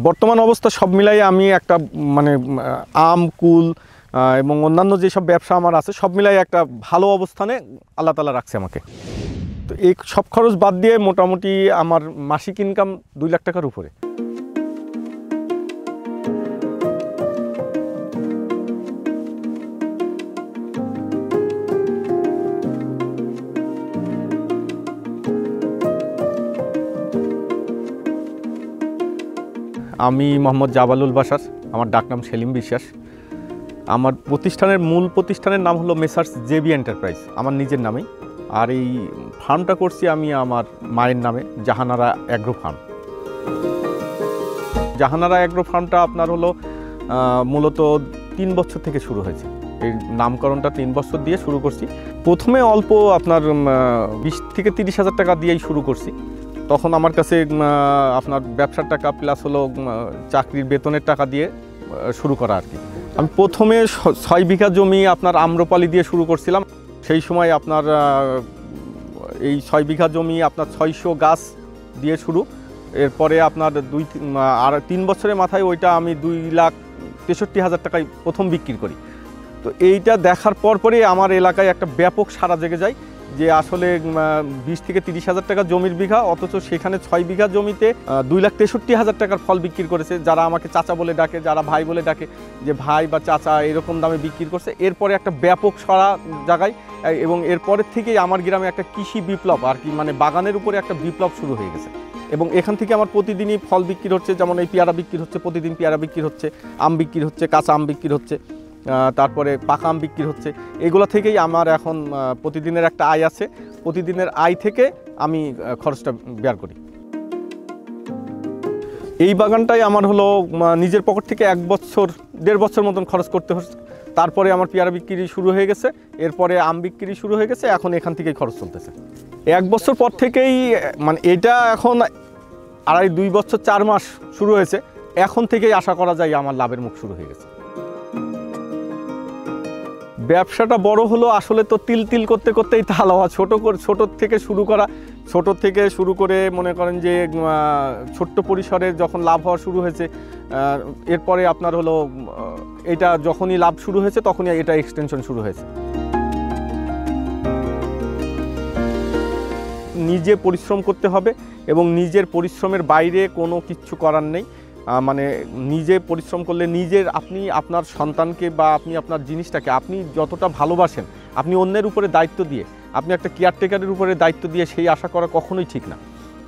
বর্তমান অবস্থা সব মিলাই আমি একটা মানে আম কুল এবং অন্যান্য যেসব ব্যবসা আমার আছে সব মিলাই একটা ভালো অবস্থানে আল্লাহ তাআলা রাখছে আমাকে। তো এই সব খরচ বাদ দিয়ে মোটামুটি আমার মাসিক ইনকাম 2 লাখ টাকার উপরে। আমি মোহাম্মদ জাবালুল বাশার, আমার ডাকনাম সেলিম বিশ্বাস। আমার মূল প্রতিষ্ঠানের নাম হলো মেসার্স জেবি এন্টারপ্রাইজ, আমার নিজের নামেই। আর এই ফার্মটা করছি আমি আমার মায়ের নামে, Jahanara agro farm. Jahanara agro ফার্মটা আপনার হলো মূলত 3 বছর থেকে শুরু হয়েছে। এই নামকরণটা 3 বছর দিয়ে শুরু করছি। প্রথমে অল্প আপনার 20 থেকে 30 হাজার টাকা দিয়েই শুরু করছি। তখন আমার কাছে আপনার ব্যবসার টাকা প্লাস হলো চাকরির বেতনের টাকা দিয়ে শুরু করা আর কি। আমি প্রথমে 6 বিঘা জমি আপনার আম্রপালি দিয়ে শুরু করছিলাম। সেই সময় আপনার এই 6 বিঘা জমি আপনার 600 গাছ দিয়ে শুরু। এরপরে আপনার 3 বছরের মাথায় ওইটা আমি 2,63,000 টাকায় প্রথম বিক্রি করি। তো এইটা দেখার পরই আমার এলাকায় একটা ব্যাপক সাড়া জেগে যায় যে আসলে 20 থেকে 30 হাজার টাকা জমির বিঘা, অথচ সেখানে 6 বিঘা জমিতে 2,63,000 টাকার ফল বিক্রি করেছে। যারা আমাকে চাচা বলে ডাকে, যারা ভাই বলে ডাকে, যে ভাই বা চাচা এরকম দামে বিক্রি করছে। এরপরে একটা ব্যাপক সাড়া জাগায় এবং এরপরের থেকেই আমার গ্রামে একটা কৃষি বিপ্লব আর কি, মানে বাগানের উপরে একটা বিপ্লব শুরু হয়ে গেছে। এবং এখান থেকে আমার প্রতিদিনই ফল বিক্রি হচ্ছে, যেমন এই পেয়ারা বিক্রি হচ্ছে, প্রতিদিন পেয়ারা বিক্রি হচ্ছে, আম বিক্রি হচ্ছে, কাঁচা আম বিক্রি হচ্ছে, তারপরে পাকা আম বিক্রি হচ্ছে। এগুলো থেকেই আমার এখন প্রতিদিনের একটা আয় আছে। প্রতিদিনের আয় থেকে আমি খরচটা বের করি। এই বাগানটাই আমার হলো নিজের পকেট থেকে 1-1.5 বছর মতন খরচ করতে হচ্ছে। তারপরে আমার পেয়ারা বিক্রি শুরু হয়ে গেছে, এরপরে আম বিক্রি শুরু হয়ে গেছে, এখন এখান থেকেই খরচ চলতেছে। 1 বছর পর থেকেই, মানে এটা এখন 2.5 বছর 4 মাস শুরু হয়েছে, এখন থেকেই আশা করা যায় আমার লাভের মুখ শুরু হয়ে গেছে। ব্যবসাটা বড় হলো আসলে তো তিল করতে করতেই তাল হওয়া। ছোট থেকে শুরু করে মনে করেন যে ছোট্ট পরিসরে যখন লাভ হওয়া শুরু হয়েছে, এরপরে আপনার হলো এটা যখনই লাভ শুরু হয়েছে তখনই এটা এক্সটেনশন শুরু হয়েছে। নিজে পরিশ্রম করতে হবে এবং নিজের পরিশ্রমের বাইরে কোনো কিছু করার নেই। মানে নিজে পরিশ্রম করলে আপনি আপনার সন্তানকে বা আপনি আপনার জিনিসটাকে আপনি যতটা ভালোবাসেন, আপনি অন্যের উপরে দায়িত্ব দিয়ে, আপনি একটা কেয়ারটেকারের উপরে দায়িত্ব দিয়ে সেই আশা করা কখনোই ঠিক না।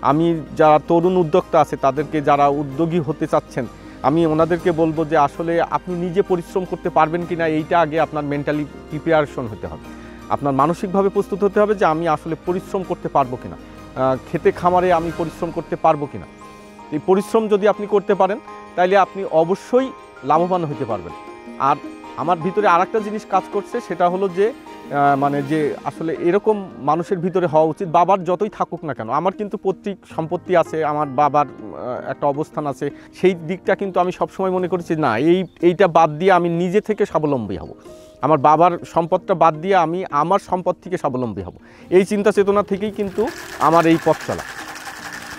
আমি যারা তরুণ উদ্যোক্তা আছে তাদেরকে, যারা উদ্যোগী হতে চাচ্ছেন, আমি ওনাদেরকে বলবো যে আসলে আপনি নিজে পরিশ্রম করতে পারবেন কি না এইটা আগে আপনার মেন্টালি প্রিপারেশন হতে হবে। আপনার মানসিকভাবে প্রস্তুত হতে হবে যে আমি আসলে পরিশ্রম করতে পারবো কিনা, খেতে খামারে আমি পরিশ্রম করতে পারবো কিনা। এই পরিশ্রম যদি আপনি করতে পারেন তাহলে আপনি অবশ্যই লাভবান হতে পারবেন। আর আমার ভিতরে আরেকটা জিনিস কাজ করছে, সেটা হলো যে মানে যে আসলে এরকম মানুষের ভিতরে হওয়া উচিত। বাবার যতই থাকুক না কেন, আমার কিন্তু পৈতৃক সম্পত্তি আছে, আমার বাবার একটা অবস্থান আছে, সেই দিকটা কিন্তু আমি সবসময় মনে করেছি না, এইটা বাদ দিয়ে আমি নিজে থেকে স্বাবলম্বী হব। আমার বাবার সম্পদটা বাদ দিয়ে আমি আমার সম্পদ থেকে স্বাবলম্বী হব। এই চিন্তা চেতনা থেকেই কিন্তু আমার এই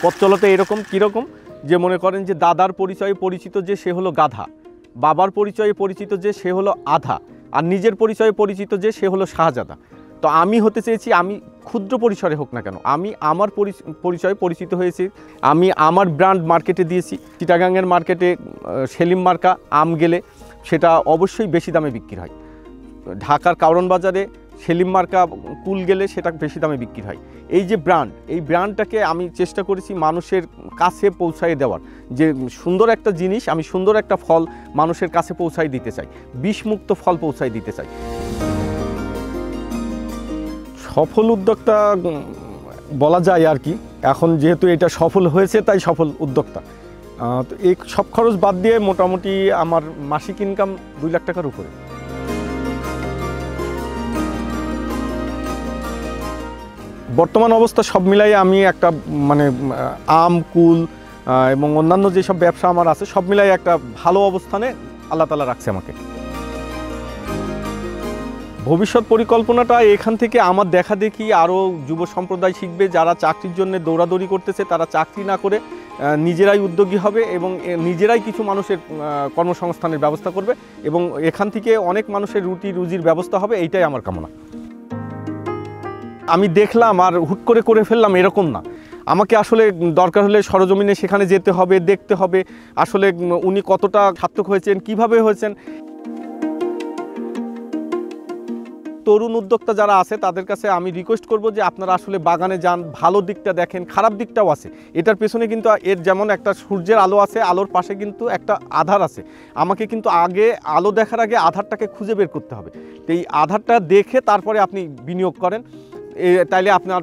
পথ চলাতে এরকম কীরকম যে মনে করেন যে দাদার পরিচয়ে পরিচিত যে সে হলো গাধা, বাবার পরিচয়ে পরিচিত যে সে হলো আধা, আর নিজের পরিচয়ে পরিচিত যে সে হলো শাহজাদা। তো আমি হতে চেয়েছি, আমি ক্ষুদ্র পরিসরে হোক না কেন, আমি আমার পরিচয়ে পরিচিত হয়েছি। আমি আমার ব্র্যান্ড মার্কেটে দিয়েছি। চিটাগাংয়ের মার্কেটে সেলিম মার্কা আম গেলে সেটা অবশ্যই বেশি দামে বিক্রি হয়। ঢাকার কারণ বাজারে সেলিম মার্কা কুল গেলে সেটা বেশি দামে বিক্রি হয়। এই যে এই ব্র্যান্ডটাকে আমি চেষ্টা করেছি মানুষের কাছে পৌঁছায় দেওয়ার, যে সুন্দর একটা জিনিস, আমি সুন্দর একটা ফল মানুষের কাছে পৌঁছায় দিতে চাই, বিষমুক্ত ফল পৌঁছায় দিতে চাই। সফল উদ্যোক্তা বলা যায় আর কি, এখন যেহেতু এটা সফল হয়েছে তাই সফল উদ্যোক্তা। তো এই সব খরচ বাদ দিয়ে মোটামুটি আমার মাসিক ইনকাম 2 লাখ টাকার উপরে। বর্তমান অবস্থা সব মিলাই আমি একটা মানে আম কুল এবং অন্যান্য যেসব ব্যবসা আমার আছে সব মিলাই একটা ভালো অবস্থানে আল্লাহ তাআলা রাখছে আমাকে। ভবিষ্যৎ পরিকল্পনাটা এখান থেকে আমার দেখা দেখি আরও যুব সম্প্রদায় শিখবে। যারা চাকরির জন্য দৌড়াদৌড়ি করতেছে তারা চাকরি না করে নিজেরাই উদ্যোগী হবে এবং নিজেরাই কিছু মানুষের কর্মসংস্থানের ব্যবস্থা করবে এবং এখান থেকে অনেক মানুষের রুজির ব্যবস্থা হবে, এইটাই আমার কামনা। আমি দেখলাম আর হুট করে ফেললাম এরকম না, আমাকে আসলে দরকার হলে সরজমিনে সেখানে যেতে হবে, দেখতে হবে আসলে উনি কতটা সার্থক হয়েছেন, কিভাবে হয়েছেন। তরুণ উদ্যোক্তা যারা আছে তাদের কাছে আমি রিকোয়েস্ট করব যে আপনারা আসলে বাগানে যান, ভালো দিকটা দেখেন, খারাপ দিকটাও আছে। এটার পেছনে কিন্তু এর যেমন একটা সূর্যের আলো আছে, আলোর পাশে কিন্তু একটা আধার আছে। আমাকে কিন্তু আগে আলো দেখার আগে আধারটাকে খুঁজে বের করতে হবে। তো এই আধারটা দেখে তারপরে আপনি বিনিয়োগ করেন, তাইলে আপনার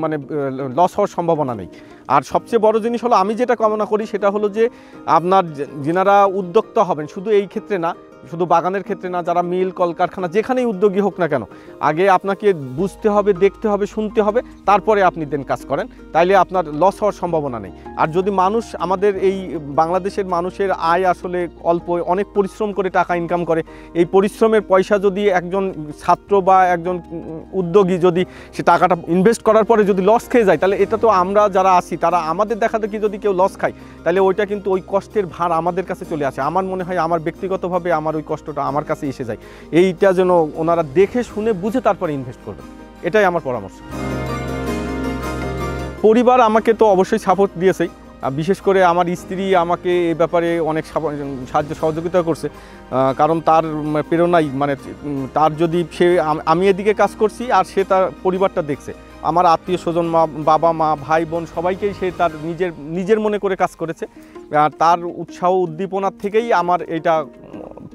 মানে লস হওয়ার সম্ভাবনা নেই। আর সবচেয়ে বড় জিনিস হলো আমি যেটা কামনা করি সেটা হলো যে আপনার যেনারা উদ্যোক্তা হবেন, শুধু এই ক্ষেত্রে না, শুধু বাগানের ক্ষেত্রে না, যারা মিল কলকারখানা যেখানেই উদ্যোগী হোক না কেন, আগে আপনাকে বুঝতে হবে, দেখতে হবে, শুনতে হবে, তারপরে আপনি দেন কাজ করেন, তাইলে আপনার লস হওয়ার সম্ভাবনা নেই। আর যদি মানুষ, আমাদের এই বাংলাদেশের মানুষের আয় আসলে অল্প, অনেক পরিশ্রম করে টাকা ইনকাম করে, এই পরিশ্রমের পয়সা যদি একজন ছাত্র বা একজন উদ্যোগী যদি সে টাকাটা ইনভেস্ট করার পরে যদি লস খেয়ে যায়, তাহলে এটা তো আমরা যারা আছি তারা আমাদের দেখাদেখি যদি কেউ লস খায়, তাহলে ওইটা কিন্তু ওই কষ্টের ভার আমাদের কাছে চলে আসে। আমার মনে হয় আমার ব্যক্তিগতভাবে আমার ওই কষ্টটা আমার কাছে এসে যায়। এইটা যেন ওনারা দেখে শুনে বুঝে তারপরে ইনভেস্ট করবে, এটাই আমার পরামর্শ। পরিবার আমাকে তো অবশ্যই সাপোর্ট দিয়েছেই, বিশেষ করে আমার স্ত্রী আমাকে এই ব্যাপারে অনেক সাহায্য সহযোগিতা করছে, কারণ তার প্রেরণাই, মানে তার যদি সে, আমি এদিকে কাজ করছি আর সে তার পরিবারটা দেখছে, আমার আত্মীয় স্বজন, বাবা মা ভাই বোন সবাইকেই সে তার নিজের মনে করে কাজ করেছে, আর তার উৎসাহ উদ্দীপনার থেকেই আমার এটা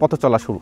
পথ চলা শুরু।